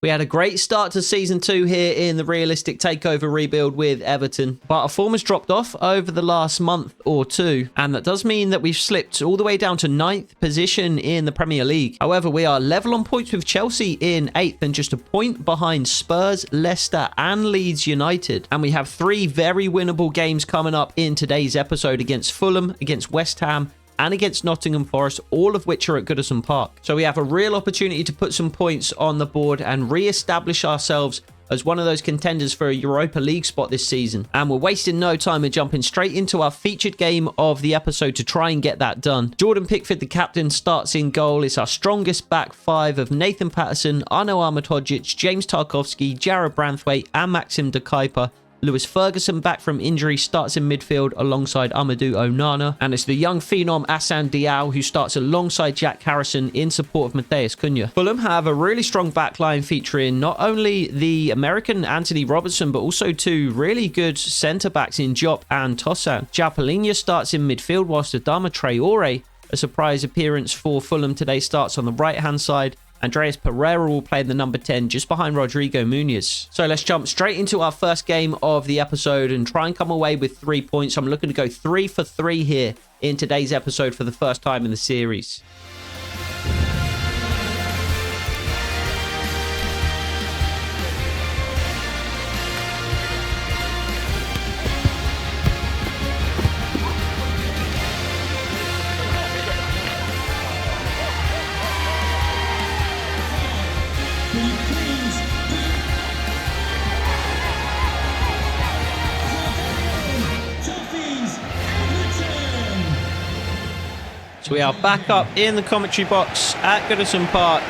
We had a great start to Season 2 here in the realistic takeover rebuild with Everton, but our form has dropped off over the last month or two, and that does mean that we've slipped all the way down to 9th position in the Premier League. However, we are level on points with Chelsea in 8th and just a point behind Spurs, Leicester and Leeds United. And we have 3 very winnable games coming up in today's episode against Fulham, against West Ham, and against Nottingham Forest, all of which are at Goodison Park. So we have a real opportunity to put some points on the board and re-establish ourselves as one of those contenders for a Europa League spot this season. And we're wasting no time and jumping straight into our featured game of the episode to try and get that done. Jordan Pickford, the captain, starts in goal. It's our strongest back 5 of Nathan Patterson, Arno Armitage, James Tarkowski, Jarrad Branthwaite and Maxim de Kuyper. Lewis Ferguson, back from injury, starts in midfield alongside Amadou Onana. And it's the young phenom Assane Diao who starts alongside Jack Harrison in support of Matheus Cunha. Fulham have a really strong backline featuring not only the American Anthony Robertson, but also 2 really good centre-backs in Diop and Tosan. João Palhinha starts in midfield, whilst Adama Traore, a surprise appearance for Fulham today, starts on the right-hand side. Andreas Pereira will play in the number 10 just behind Rodrigo Muniz. So let's jump straight into our first game of the episode and try and come away with 3 points. I'm looking to go 3 for 3 here in today's episode for the first time in the series. So we are back up in the commentary box at Goodison Park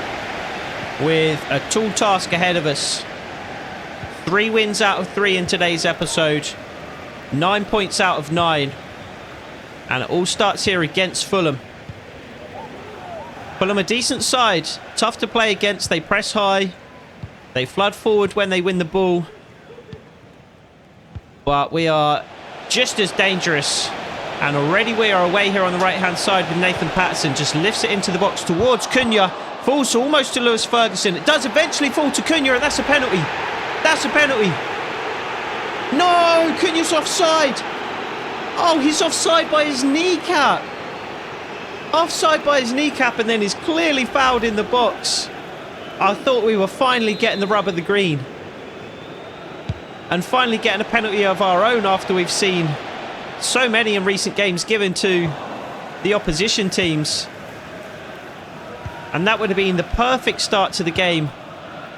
with a tall task ahead of us. 3 wins out of 3 in today's episode. 9 points out of 9. And it all starts here against Fulham. Fulham a decent side. Tough to play against. They press high. They flood forward when they win the ball. But we are just as dangerous. And already we are away here on the right-hand side with Nathan Patterson. Just lifts it into the box towards Cunha. Falls almost to Lewis Ferguson. It does eventually fall to Cunha, and that's a penalty. That's a penalty. No, Cunha's offside. Oh, he's offside by his kneecap. Offside by his kneecap, and then he's clearly fouled in the box. I thought we were finally getting the rub of the green. And finally getting a penalty of our own after we've seen so many in recent games given to the opposition teams. And that would have been the perfect start to the game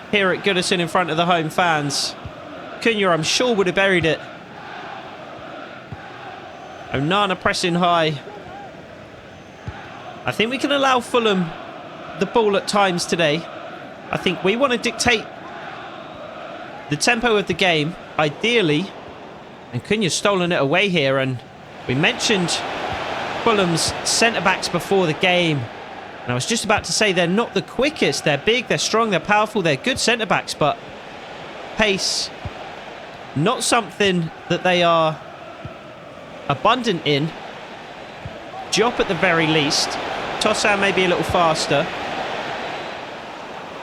here at Goodison in front of the home fans. Cunha, I'm sure, would have buried it. Onana pressing high. I think we can allow Fulham the ball at times today. I think we want to dictate the tempo of the game, ideally. And Cunha's stolen it away here, and we mentioned Fulham's centre-backs before the game. And I was just about to say they're not the quickest. They're big, they're strong, they're powerful, they're good centre-backs, but pace, not something that they are abundant in. Diop at the very least. Tosan maybe a little faster.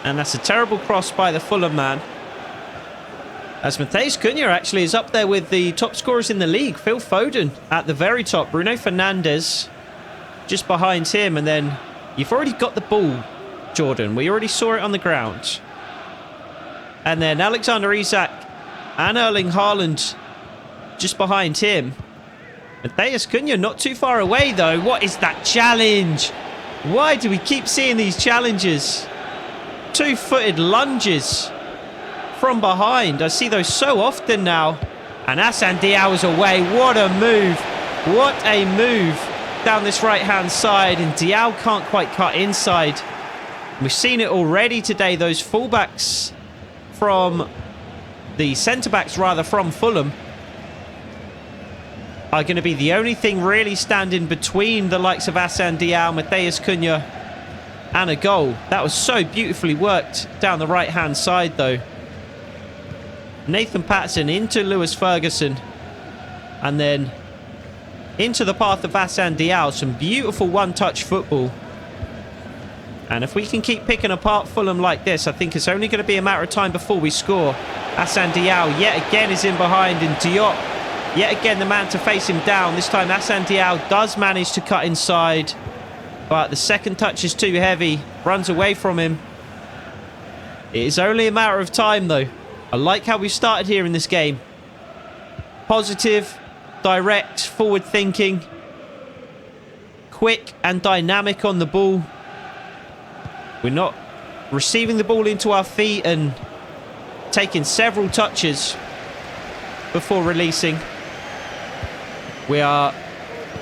And that's a terrible cross by the Fulham man. As Matheus Cunha actually is up there with the top scorers in the league. Phil Foden at the very top. Bruno Fernandes just behind him. And then you've already got the ball, Jordan. We already saw it on the ground. And then Alexander Isak and Erling Haaland just behind him. Matheus Cunha not too far away though. What is that challenge? Why do we keep seeing these challenges? 2-footed lunges from behind. I see those so often now. And Assane Diao is away. What a move. What a move down this right-hand side. And Diao can't quite cut inside. We've seen it already today. Those fullbacks from the centre-backs, rather, from Fulham are going to be the only thing really standing between the likes of Assane Diao, Matheus Cunha and a goal. That was so beautifully worked down the right-hand side, though. Nathan Patterson into Lewis Ferguson. And then into the path of Assane Diao. Some beautiful one-touch football. And if we can keep picking apart Fulham like this, I think it's only going to be a matter of time before we score. Hassan Diao yet again is in behind, and Diop, yet again the man to face him down. This time Hassan Diao does manage to cut inside, but the second touch is too heavy. Runs away from him. It is only a matter of time, though. I like how we started here in this game. Positive, direct, forward-thinking, quick and dynamic on the ball. We're not receiving the ball into our feet and taking several touches before releasing. We are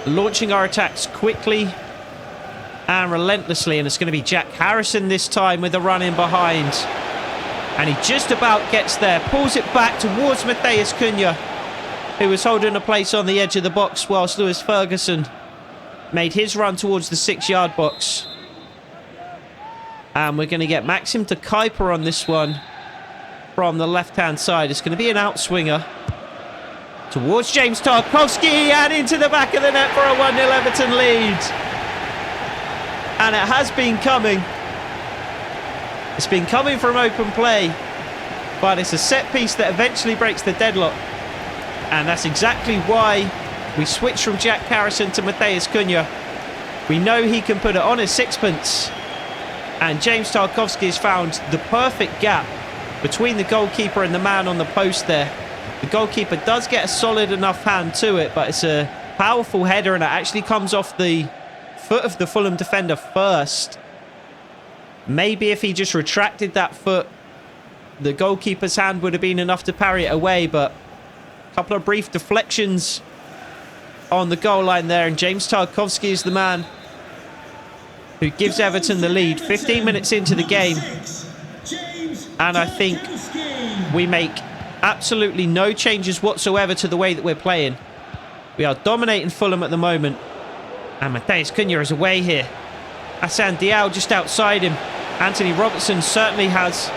launching our attacks quickly and relentlessly, and it's going to be Jack Harrison this time with a run in behind. And he just about gets there. Pulls it back towards Matheus Cunha, who was holding a place on the edge of the box whilst Lewis Ferguson made his run towards the 6-yard box. And we're going to get Maxim de Kuiper on this one from the left-hand side. It's going to be an outswinger towards James Tarkowski and into the back of the net for a 1-0 Everton lead. And it has been coming. It's been coming from open play, but it's a set piece that eventually breaks the deadlock. And that's exactly why we switched from Jack Harrison to Matheus Cunha. We know he can put it on his sixpence. And James Tarkowski has found the perfect gap between the goalkeeper and the man on the post there. The goalkeeper does get a solid enough hand to it, but it's a powerful header, and it actually comes off the foot of the Fulham defender first. Maybe if he just retracted that foot, the goalkeeper's hand would have been enough to parry it away, but a couple of brief deflections on the goal line there, and James Tarkowski is the man who gives Everton the lead 15 minutes into the game. And I think we make absolutely no changes whatsoever to the way that we're playing. We are dominating Fulham at the moment. And Matheus Cunha is away here. Hassan Diao just outside him. Anthony Robertson certainly has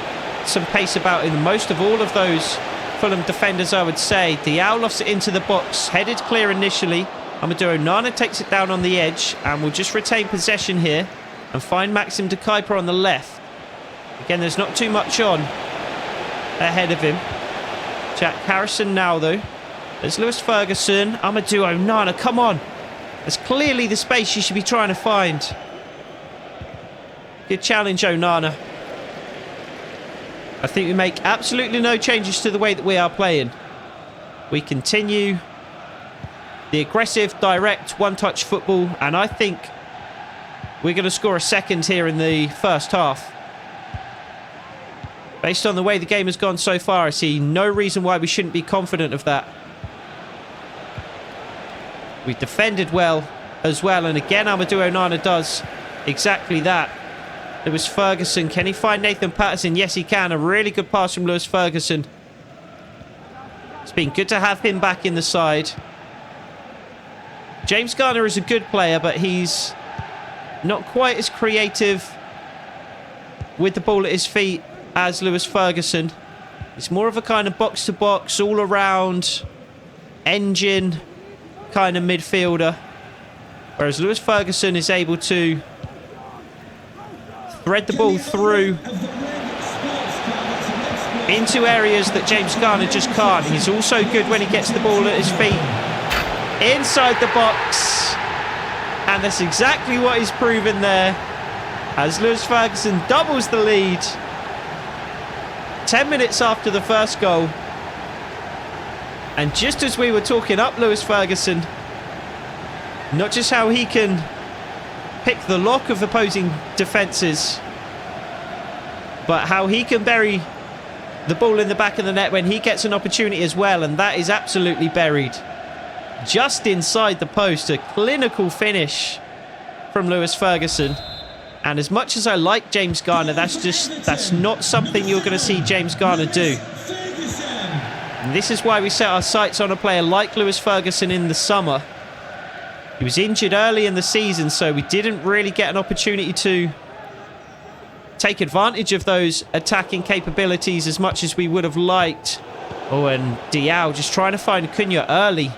some pace about him. Most of all of those Fulham defenders, I would say. Diao lofts it into the box. Headed clear initially. Amadou Onana takes it down on the edge, and we'll just retain possession here and find Maxim de Kuiper on the left. Again, there's not too much on ahead of him. Jack Harrison now, though. There's Lewis Ferguson. Amadou Onana, come on. That's clearly the space you should be trying to find. Good challenge, Onana. I think we make absolutely no changes to the way that we are playing. We continue the aggressive, direct, one-touch football, and I think we're going to score a second here in the first half. Based on the way the game has gone so far, I see no reason why we shouldn't be confident of that. We defended well as well, and again Amadou Onana does exactly that. Lewis Ferguson, can he find Nathan Patterson? Yes, he can. A really good pass from Lewis Ferguson. It's been good to have him back in the side. James Garner is a good player, but he's not quite as creative with the ball at his feet as Lewis Ferguson. He's more of a kind of box-to-box, all-around engine kind of midfielder, whereas Lewis Ferguson is able to thread the ball through into areas that James Garner just can't. He's also good when he gets the ball at his feet inside the box, and that's exactly what he's proven there as Lewis Ferguson doubles the lead 10 minutes after the first goal. And just as we were talking up Lewis Ferguson, not just how he can pick the lock of opposing defences, but how he can bury the ball in the back of the net when he gets an opportunity as well, and that is absolutely buried just inside the post. A clinical finish from Lewis Ferguson. And as much as I like James Garner, that's not something you're going to see James Garner do. And this is why we set our sights on a player like Lewis Ferguson in the summer. He was injured early in the season, so we didn't really get an opportunity to take advantage of those attacking capabilities as much as we would have liked. Oh, and Diao just trying to find Cunha early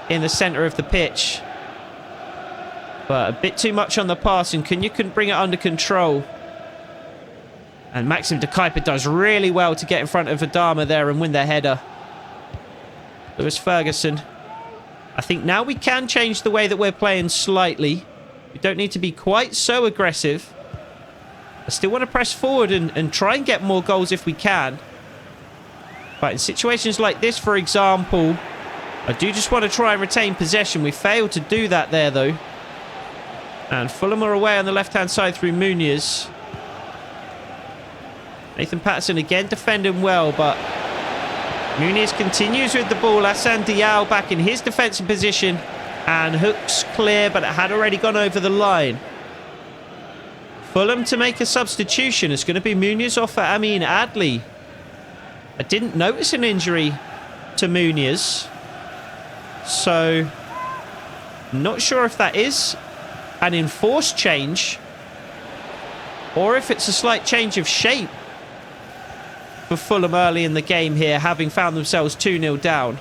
in the centre of the pitch. But a bit too much on the pass, and Cunha couldn't bring it under control. And Maxim de Kuyper does really well to get in front of Adama there and win the header. Lewis Ferguson. I think now we can change the way that we're playing slightly. We don't need to be quite so aggressive. I still want to press forward and try and get more goals if we can. But in situations like this, for example, I do just want to try and retain possession. We failed to do that there, though. And Fulham are away on the left-hand side through Muniz. Nathan Patterson again defending well, but Muniz continues with the ball. Hassan Diao back in his defensive position and hooks clear, but it had already gone over the line. Fulham to make a substitution. It's going to be Muniz off for Amin Adli. I didn't notice an injury to Muniz, so not sure if that is an enforced change or if it's a slight change of shape for Fulham early in the game here, having found themselves 2-0 down.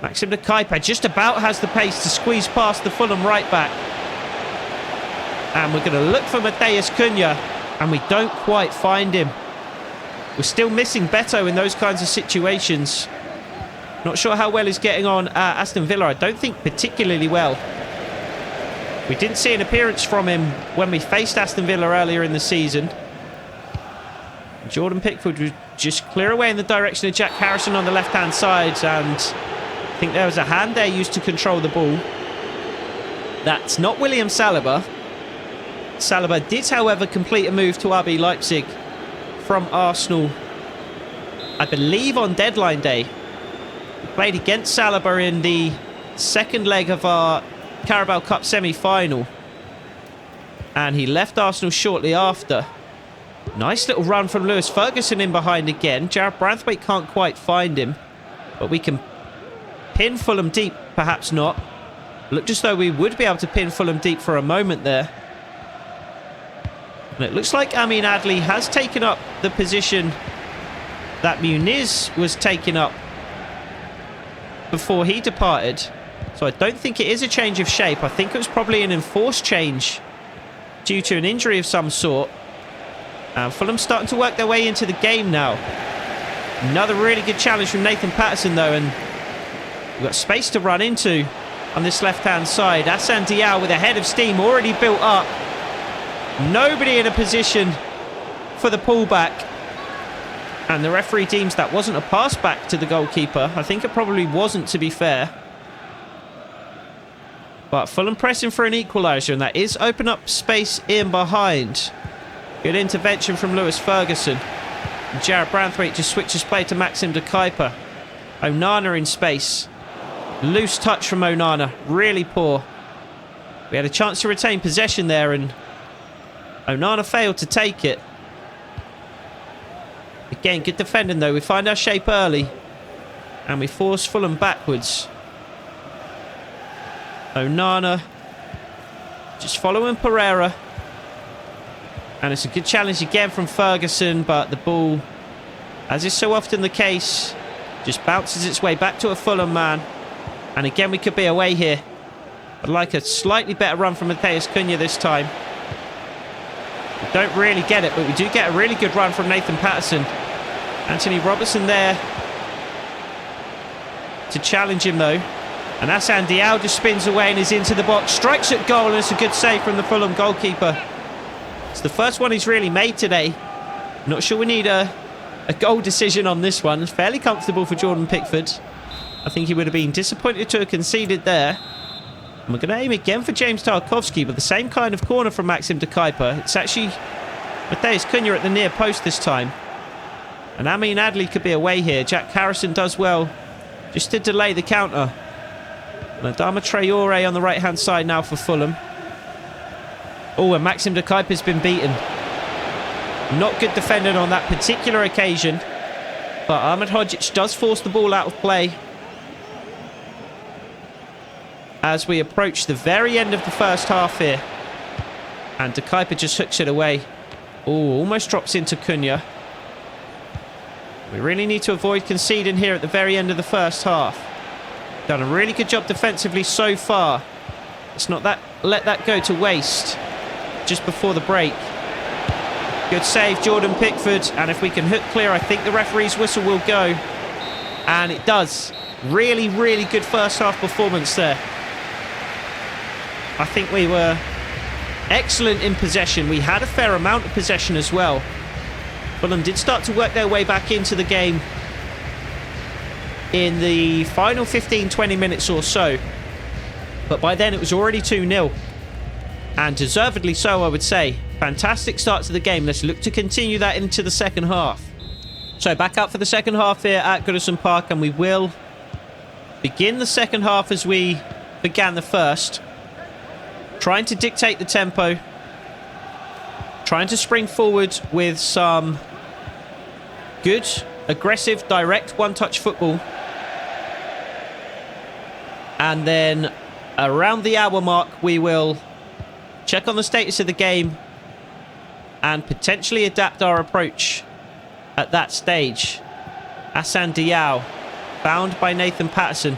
Maxim de Kuyper just about has the pace to squeeze past the Fulham right back. And we're going to look for Matheus Cunha, and we don't quite find him. We're still missing Beto in those kinds of situations. Not sure how well he's getting on at Aston Villa. I don't think particularly well. We didn't see an appearance from him when we faced Aston Villa earlier in the season. Jordan Pickford would just clear away in the direction of Jack Harrison on the left-hand side, and I think there was a hand there used to control the ball. That's not William Saliba. Saliba did, however, complete a move to RB Leipzig from Arsenal, I believe, on deadline day. We played against Saliba in the second leg of our Carabao Cup semi-final, and he left Arsenal shortly after. Nice little run from Lewis Ferguson in behind again. Jared Branthwaite can't quite find him, but we can pin Fulham deep. Perhaps not. Looked as though we would be able to pin Fulham deep for a moment there. And it looks like Amin Adli has taken up the position that Muniz was taking up before he departed. So I don't think it is a change of shape. I think it was probably an enforced change due to an injury of some sort. Fulham starting to work their way into the game now. Another really good challenge from Nathan Patterson, though, and we've got space to run into on this left-hand side. Hassan Diao with a head of steam already built up. Nobody in a position for the pullback. And the referee deems that wasn't a pass back to the goalkeeper. I think it probably wasn't, to be fair. But Fulham pressing for an equaliser, and that is open up space in behind. Good intervention from Lewis Ferguson. And Jared Branthwaite just switches play to Maxim de Kuyper. Onana in space. Loose touch from Onana. Really poor. We had a chance to retain possession there, and Onana failed to take it. Again, good defending though. We find our shape early, and we force Fulham backwards. Onana just following Pereira. And it's a good challenge again from Ferguson, but the ball, as is so often the case, just bounces its way back to a Fulham man. And again, we could be away here. I'd like a slightly better run from Matheus Cunha this time. We don't really get it, but we do get a really good run from Nathan Patterson. Anthony Robertson there to challenge him, though. And Hassan Diao just spins away and is into the box. Strikes at goal, and it's a good save from the Fulham goalkeeper. It's the first one he's really made today. Not sure we need a goal decision on this one. Fairly comfortable for Jordan Pickford. I think he would have been disappointed to have conceded there. And we're going to aim again for James Tarkowski, but the same kind of corner from Maxim de Kuyper. It's actually Matheus Cunha at the near post this time. And Amin Adli could be away here. Jack Harrison does well just to delay the counter. And Adama Traore on the right-hand side now for Fulham. Oh, and Maxim de Kuyper's been beaten. Not good defending on that particular occasion. But Ahmed Hodzic does force the ball out of play as we approach the very end of the first half here. And de Kuyper just hooks it away. Oh, almost drops into Cunha. We really need to avoid conceding here at the very end of the first half. Done a really good job defensively so far. Let's not let that go to waste just before the break. Good save, Jordan Pickford. And if we can hook clear, I think the referee's whistle will go. And it does. Really, really good first half performance there. I think we were excellent in possession. We had a fair amount of possession as well. Fulham did start to work their way back into the game in the final 15-20 minutes or so. But by then it was already 2-0. And deservedly so, I would say. Fantastic start to the game. Let's look to continue that into the second half. So back up for the second half here at Goodison Park. And we will begin the second half as we began the first. Trying to dictate the tempo. Trying to spring forward with some good, aggressive, direct one-touch football. And then around the hour mark, we will check on the status of the game and potentially adapt our approach at that stage. Assane Diao found by Nathan Patterson.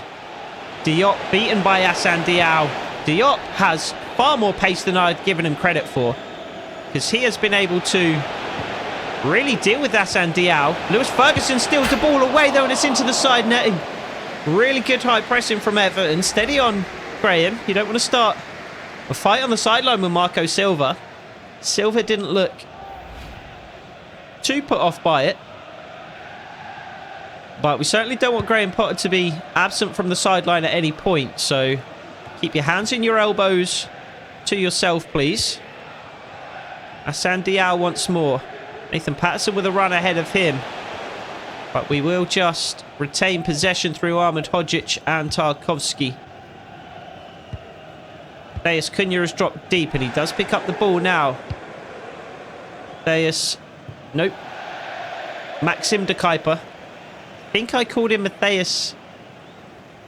Diop beaten by Assane Diao. Diop has far more pace than I'd given him credit for, because he has been able to really deal with Assane Diao. Lewis Ferguson steals the ball away though, and it's into the side netting. Really good high pressing from Everton. Steady on, Graham. You don't want to start a fight on the sideline with Marco Silva. Silva didn't look too put off by it. But we certainly don't want Graham Potter to be absent from the sideline at any point. So keep your hands in your elbows to yourself, please. Assane Diao once more. Nathan Patterson with a run ahead of him. But we will just retain possession through Ahmed Hodzic and Tarkovsky. Deus Cunha has dropped deep, and he does pick up the ball now. Deus. Nope. Maxim de Kuyper. I think I called him Matheus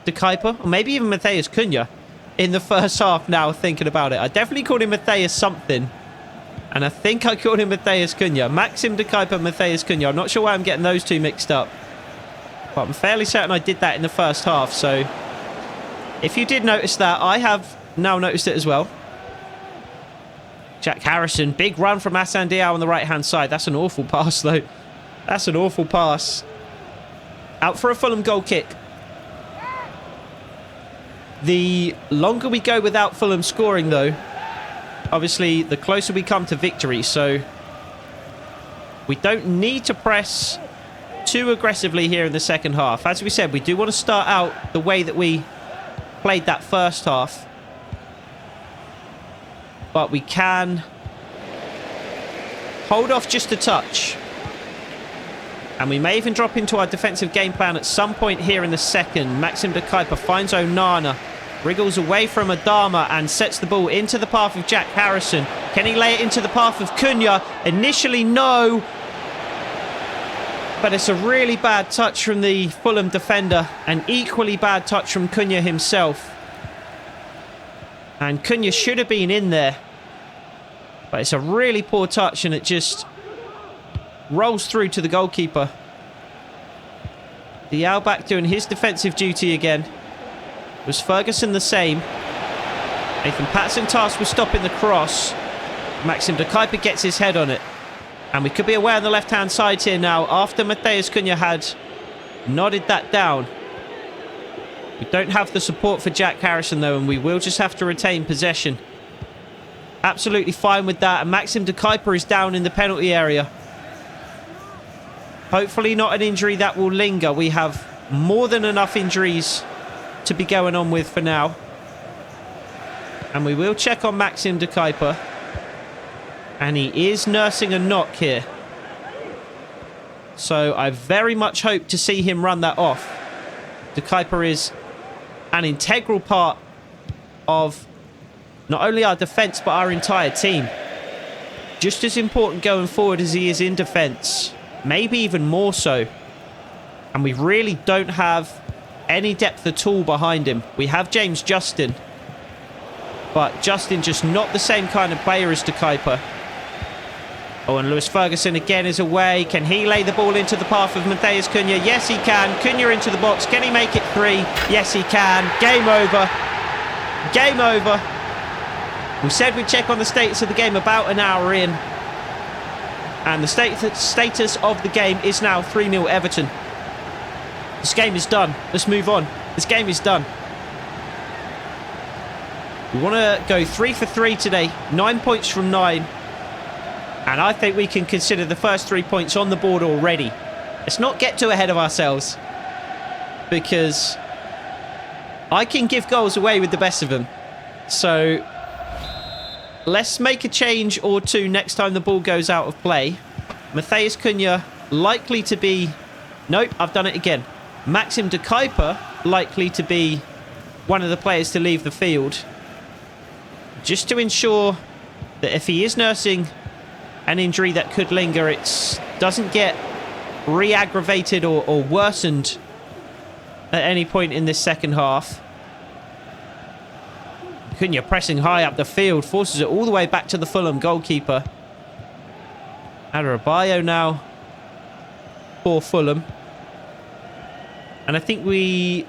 de Kuyper, or maybe even Matheus Cunha in the first half now, thinking about it. I definitely called him Matheus something. And I think I called him Matheus Cunha. Maxim de Kuyper, Matheus Cunha. I'm not sure why I'm getting those two mixed up. But I'm fairly certain I did that in the first half. So if you did notice that, I have now noticed it as well. Jack Harrison. Big run from Assane Diao on the right-hand side. That's an awful pass, though. That's an awful pass. Out for a Fulham goal kick. The longer we go without Fulham scoring, though, obviously, the closer we come to victory. So we don't need to press too aggressively here in the second half. As we said, we do want to start out the way that we played that first half. But we can hold off just a touch. And we may even drop into our defensive game plan at some point here in the second. Maxim de Kuyper finds Onana. Wriggles away from Adama and sets the ball into the path of Jack Harrison. Can he lay it into the path of Cunha? Initially, no. But it's a really bad touch from the Fulham defender. An equally bad touch from Cunha himself. And Cunha should have been in there. But it's a really poor touch, and it just rolls through to the goalkeeper. Diao back doing his defensive duty again. Was Ferguson the same? Nathan Patterson tasked with stopping the cross. Maxim de Kuyper gets his head on it. And we could be away on the left-hand side here now after Matheus Cunha had nodded that down. We don't have the support for Jack Harrison, though, and we will just have to retain possession. Absolutely fine with that. And Maxim de Kuyper is down in the penalty area. Hopefully not an injury that will linger. We have more than enough injuries to be going on with for now. And we will check on Maxim de Kuyper. And he is nursing a knock here. So I very much hope to see him run that off. De Kuyper is an integral part of not only our defence but our entire team. Just as important going forward as he is in defence. Maybe even more so. And we really don't have any depth at all behind him. We have James Justin. But Justin just not the same kind of player as De Kuyper. Oh, and Lewis Ferguson again is away. Can he lay the ball into the path of Matheus Cunha? Yes, he can. Cunha into the box. Can he make it 3? Yes, he can. Game over. Game over. We said we'd check on the status of the game about an hour in. And the status of the game is now 3-0 Everton. This game is done. Let's move on. This game is done. We want to go 3 for 3 today. 9 points from 9. And I think we can consider the first 3 points on the board already. Let's not get too ahead of ourselves. Because I can give goals away with the best of them. So let's make a change or two next time the ball goes out of play. Matheus Cunha likely to be... Nope, I've done it again. Maxim de Kuyper likely to be one of the players to leave the field. Just to ensure that if he is nursing an injury that could linger, it doesn't get re-aggravated or worsened at any point in this second half. Cunha pressing high up the field, forces it all the way back to the Fulham goalkeeper. Adebayo now for Fulham. And I think we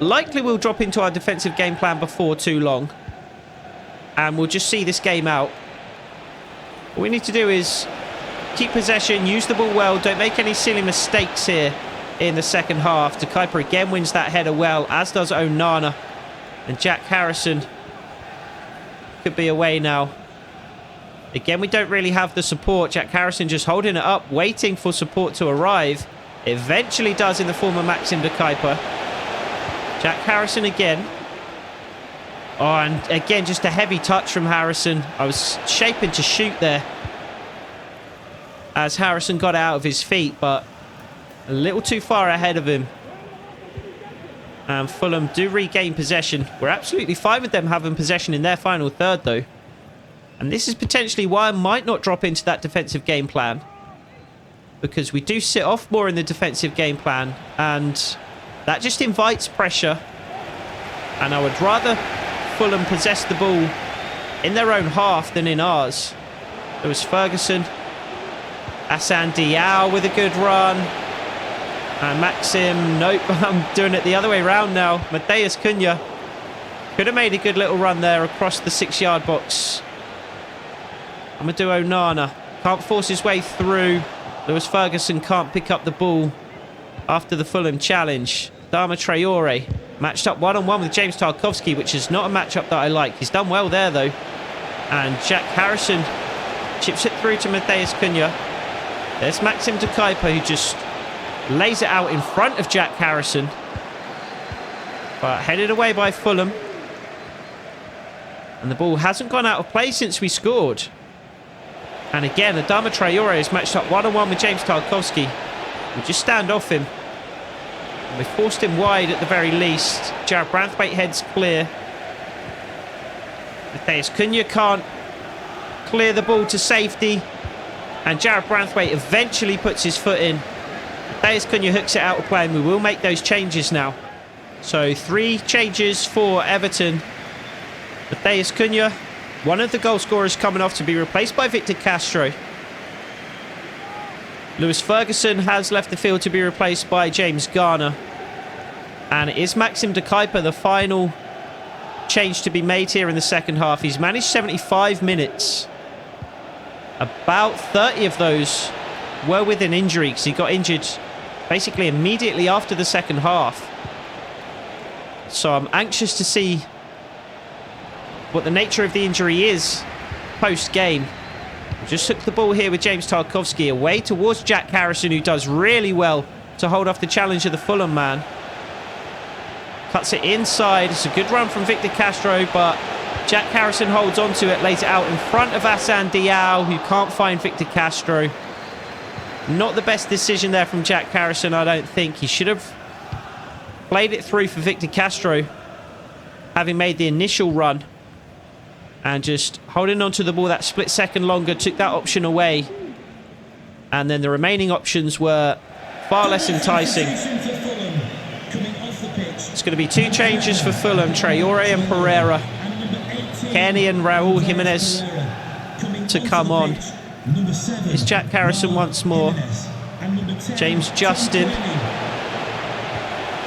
likely will drop into our defensive game plan before too long. And we'll just see this game out. What we need to do is keep possession, use the ball well, don't make any silly mistakes here in the second half. De Kuyper again wins that header well, as does Onana. And Jack Harrison could be away now. Again, we don't really have the support. Jack Harrison just holding it up, waiting for support to arrive. Eventually does in the form of Maxim de Kuyper. Jack Harrison again. Oh, and again, just a heavy touch from Harrison. I was shaping to shoot there as Harrison got out of his feet, but a little too far ahead of him. And Fulham do regain possession. We're absolutely fine with them having possession in their final third, though. And this is potentially why I might not drop into that defensive game plan. Because we do sit off more in the defensive game plan. And that just invites pressure. And I would rather Fulham possess the ball in their own half than in ours. There was Ferguson. Hassan Diao with a good run. And Maxim, nope, I'm doing it the other way around now. Matheus Cunha could have made a good little run there across the 6-yard box. Amadou Onana can't force his way through. Lewis Ferguson can't pick up the ball after the Fulham challenge. Dama Traore matched up one-on-one with James Tarkowski, which is not a matchup that I like. He's done well there, though. And Jack Harrison chips it through to Matheus Cunha. There's Maxim de Kuyper, who just lays it out in front of Jack Harrison. But headed away by Fulham. And the ball hasn't gone out of play since we scored. And again, Adama Traore is matched up one-on-one with James Tarkowski. We just stand off him. And we forced him wide at the very least. Jarrad Branthwaite heads clear. Matheus Cunha can't clear the ball to safety. And Jarrad Branthwaite eventually puts his foot in. Matheus Cunha hooks it out of play, and we will make those changes now. So 3 changes for Everton. Matheus Cunha, one of the goal scorers, coming off to be replaced by Victor Castro. Lewis Ferguson has left the field to be replaced by James Garner. And it is Maxim de Kuyper, the final change to be made here in the second half. He's managed 75 minutes. About 30 of those were with an injury, because he got injured basically immediately after the second half. So I'm anxious to see what the nature of the injury is post-game. Just took the ball here with James Tarkowski away towards Jack Harrison, who does really well to hold off the challenge of the Fulham man. Cuts it inside. It's a good run from Victor Castro, but Jack Harrison holds on to it, lays it out in front of Hassan Diao, who can't find Victor Castro. Not the best decision there from Jack Harrison, I don't think. He should have played it through for Victor Castro, having made the initial run. And just holding on to the ball that split second longer took that option away. And then the remaining options were far less enticing. It's going to be 2 changes for Fulham. Traore and Pereira. Kenny and Raul Jimenez to come on. It's Jack Harrison once more. James Justin.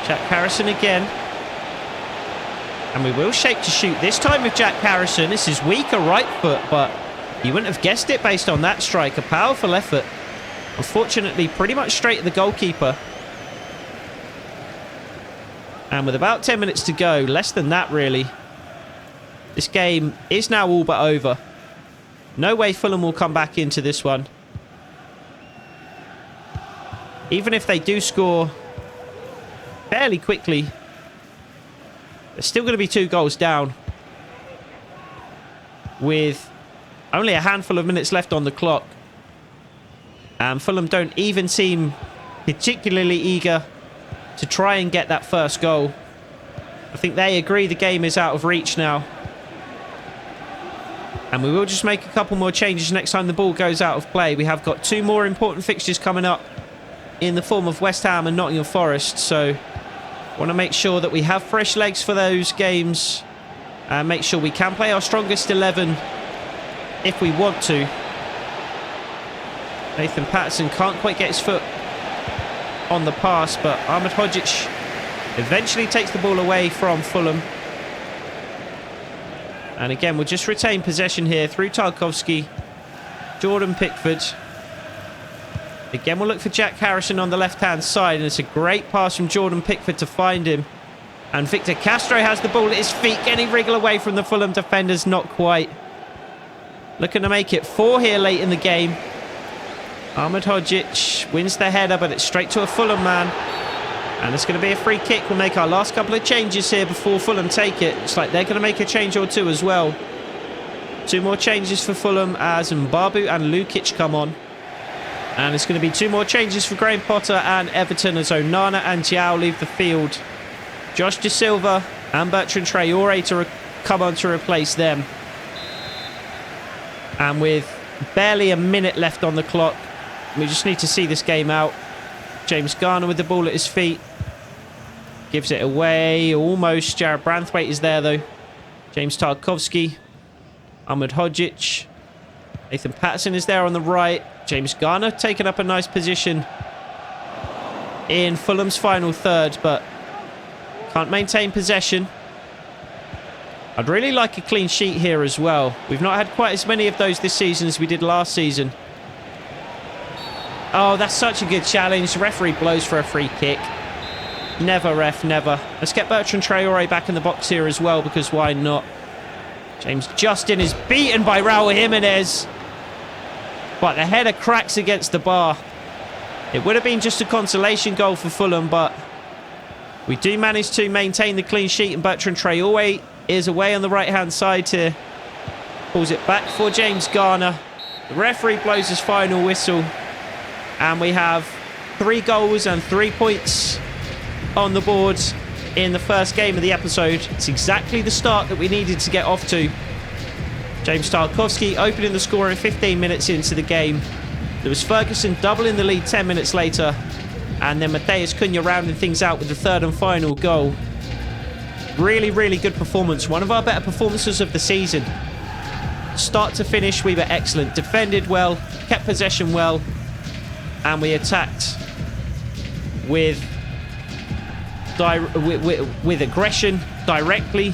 Jack Harrison again. And we will shape to shoot this time with Jack Harrison. This is weaker right foot, but you wouldn't have guessed it based on that strike. A powerful effort. Unfortunately, pretty much straight at the goalkeeper. And with about 10 minutes to go, less than that really, this game is now all but over. No way Fulham will come back into this one. Even if they do score fairly quickly, they're still going to be 2 goals down with only a handful of minutes left on the clock. And Fulham don't even seem particularly eager to try and get that first goal. I think they agree the game is out of reach now. And we will just make a couple more changes next time the ball goes out of play. We have got 2 more important fixtures coming up in the form of West Ham and Nottingham Forest. So want to make sure that we have fresh legs for those games and make sure we can play our strongest 11 if we want to. Nathan Patterson can't quite get his foot on the pass, but Ahmed Hodzic eventually takes the ball away from Fulham. And again, we'll just retain possession here through Tarkowski. Jordan Pickford. Again, we'll look for Jack Harrison on the left-hand side, and it's a great pass from Jordan Pickford to find him. And Victor Castro has the ball at his feet. Can he wriggle away from the Fulham defenders? Not quite. Looking to make it 4 here late in the game. Ahmed Hodzic wins the header, but it's straight to a Fulham man. And it's going to be a free kick. We'll make our last couple of changes here before Fulham take it. It's like they're going to make a change or 2 as well. 2 more changes for Fulham as Mbabu and Lukic come on. And it's going to be 2 more changes for Graham Potter and Everton as Onana and Diao leave the field. Josh De Silva and Bertrand Traore to come on to replace them. And with barely a minute left on the clock, we just need to see this game out. James Garner with the ball at his feet. Gives it away. Almost. Jared Branthwaite is there, though. James Tarkowski. Ahmed Hodzic. Nathan Patterson is there on the right. James Garner taking up a nice position in Fulham's final third, but can't maintain possession. I'd really like a clean sheet here as well. We've not had quite as many of those this season as we did last season. Oh, that's such a good challenge. The referee blows for a free kick. Never, ref, never. Let's get Bertrand Traore back in the box here as well, because why not? James Justin is beaten by Raul Jimenez. But the header cracks against the bar. It would have been just a consolation goal for Fulham, but we do manage to maintain the clean sheet, and Bertrand Traore is away on the right-hand side here. Pulls it back for James Garner. The referee blows his final whistle. And we have 3 goals and 3 points on the board in the first game of the episode. It's exactly the start that we needed to get off to. James Tarkowski opening the score in 15 minutes into the game. Lewis Ferguson doubling the lead 10 minutes later. And then Matheus Cunha rounding things out with the 3rd and final goal. Really, really good performance. One of our better performances of the season. Start to finish, we were excellent. Defended well, kept possession well. And we attacked with aggression, directly.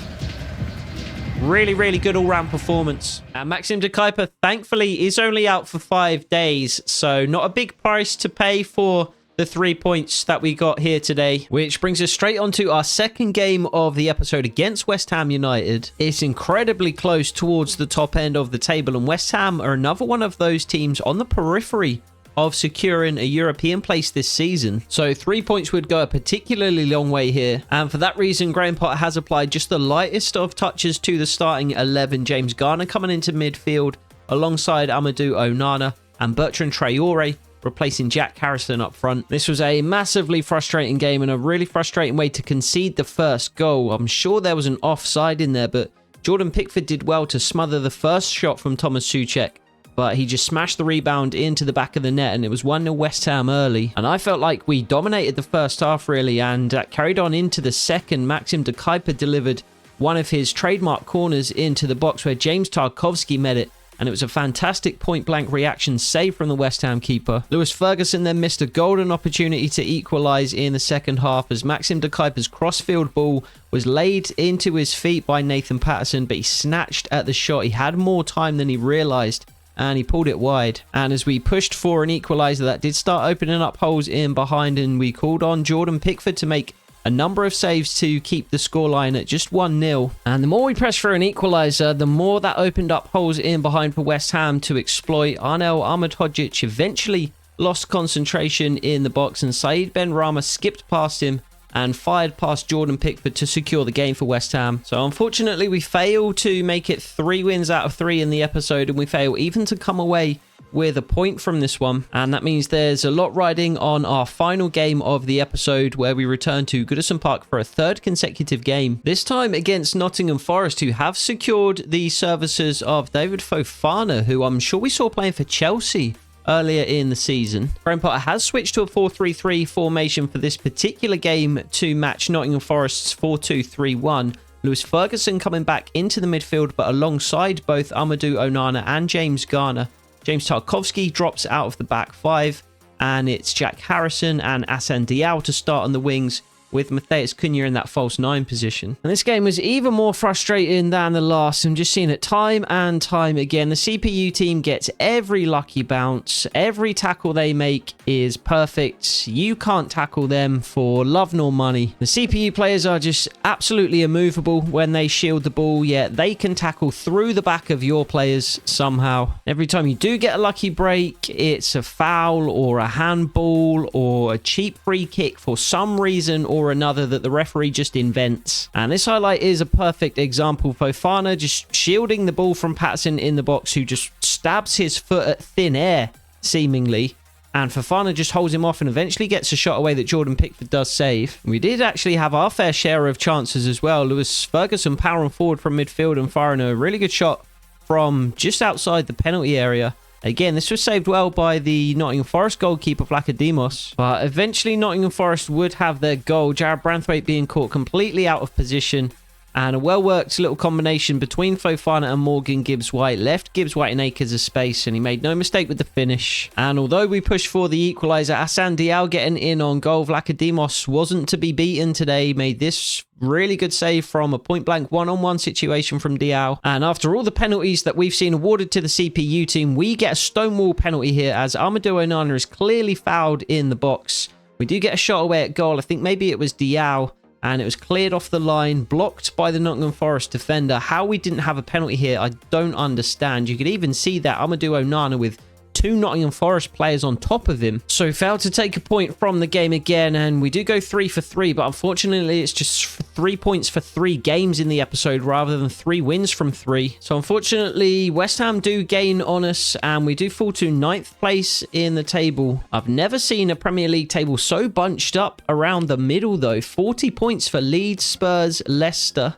Really, really good all-round performance. And Maxim de Kuiper, thankfully, is only out for 5 days. So not a big price to pay for the 3 points that we got here today. Which brings us straight on to our second game of the episode against West Ham United. It's incredibly close towards the top end of the table. And West Ham are another one of those teams on the periphery of securing a European place this season. So 3 points would go a particularly long way here. And for that reason, Graham Potter has applied just the lightest of touches to the starting 11. James Garner coming into midfield alongside Amadou Onana and Bertrand Traore replacing Jack Harrison up front. This was a massively frustrating game and a really frustrating way to concede the first goal. I'm sure there was an offside in there, but Jordan Pickford did well to smother the first shot from Thomas Souček. But he just smashed the rebound into the back of the net, and it was 1-0 West Ham early. And I felt like we dominated the first half, really, and carried on into the second. Maxim de Kuiper delivered one of his trademark corners into the box where James Tarkowski met it and it was a fantastic point-blank reaction save from the West Ham keeper. Lewis Ferguson then missed a golden opportunity to equalise in the second half as Maxim de Kuyper's crossfield ball was laid into his feet by Nathan Patterson, but he snatched at the shot. He had more time than he realised, and he pulled it wide. And as we pushed for an equaliser, that did start opening up holes in behind, and we called on Jordan Pickford to make a number of saves to keep the scoreline at just 1-0. And the more we pressed for an equaliser, the more that opened up holes in behind for West Ham to exploit. Arnel Ahmedhodzic eventually lost concentration in the box, and Saeed Benrahma skipped past him and fired past Jordan Pickford to secure the game for West Ham. So unfortunately, we fail to make it 3 wins out of 3 in the episode, and we fail even to come away with a point from this one. And that means there's a lot riding on our final game of the episode, where we return to Goodison Park for a 3rd consecutive game, this time against Nottingham Forest, who have secured the services of David Fofana, who I'm sure we saw playing for Chelsea earlier in the season. Graham Potter has switched to a 4-3-3 formation for this particular game to match Nottingham Forest's 4-2-3-1. Lewis Ferguson coming back into the midfield, but alongside both Amadou Onana and James Garner. James Tarkowski drops out of the back 5, and it's Jack Harrison and Assane Diao to start on the wings, with Matheus Cunha in that false 9 position. And this game was even more frustrating than the last. I'm just seeing it time and time again. The CPU team gets every lucky bounce. Every tackle they make is perfect. You can't tackle them for love nor money. The CPU players are just absolutely immovable when they shield the ball, yet they can tackle through the back of your players somehow. Every time you do get a lucky break, it's a foul or a handball or a cheap free kick for some reason or another that the referee just invents. And this highlight is a perfect example. Fofana just shielding the ball from Patterson in the box, who just stabs his foot at thin air, seemingly. And Fofana just holds him off and eventually gets a shot away that Jordan Pickford does save. We did actually have our fair share of chances as well. Lewis Ferguson powering forward from midfield and firing a really good shot from just outside the penalty area. Again, this was saved well by the Nottingham Forest goalkeeper, Vlachodimos. But eventually, Nottingham Forest would have their goal. Jared Branthwaite being caught completely out of position. And a well-worked little combination between Fofana and Morgan Gibbs-White left Gibbs-White in acres of space, and he made no mistake with the finish. And although we pushed for the equaliser, Assane Diao getting in on goal. Vlachodimos wasn't to be beaten today, made this really good save from a point-blank one-on-one situation from Diao. And after all the penalties that we've seen awarded to the CPU team, we get a stonewall penalty here as Amadou Onana is clearly fouled in the box. We do get a shot away at goal. I think maybe it was Diao, and it was cleared off the line, blocked by the Nottingham Forest defender. How we didn't have a penalty here, I don't understand. You could even see that Amadou Onana with 2 Nottingham Forest players on top of him. So failed to take a point from the game again, and we do go 3 for 3, but unfortunately it's just 3 points for 3 games in the episode rather than 3 wins from 3. So unfortunately, West Ham do gain on us, and we do fall to 9th place in the table. I've never seen a Premier League table so bunched up around the middle though. 40 points for Leeds, Spurs, Leicester.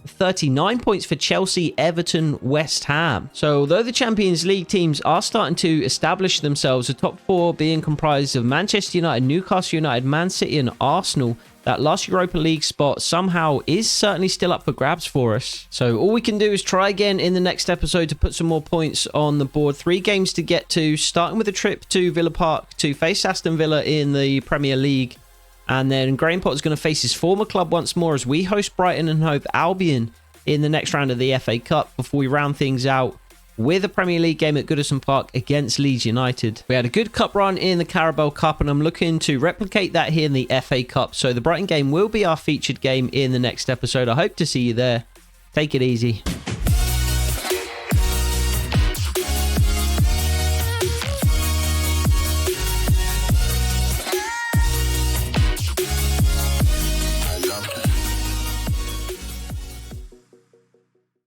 39 points for Chelsea, Everton, West Ham. So although the Champions League teams are starting to establish themselves, the top 4 being comprised of Manchester United, Newcastle United, Man City and Arsenal, that last Europa League spot somehow is certainly still up for grabs for us. So all we can do is try again in the next episode to put some more points on the board. 3 games to get to, starting with a trip to Villa Park to face Aston Villa in the Premier League. And then Graham Potter's going to face his former club once more as we host Brighton and Hove Albion in the next round of the FA Cup before we round things out with a Premier League game at Goodison Park against Leeds United. We had a good cup run in the Carabao Cup, and I'm looking to replicate that here in the FA Cup. So the Brighton game will be our featured game in the next episode. I hope to see you there. Take it easy.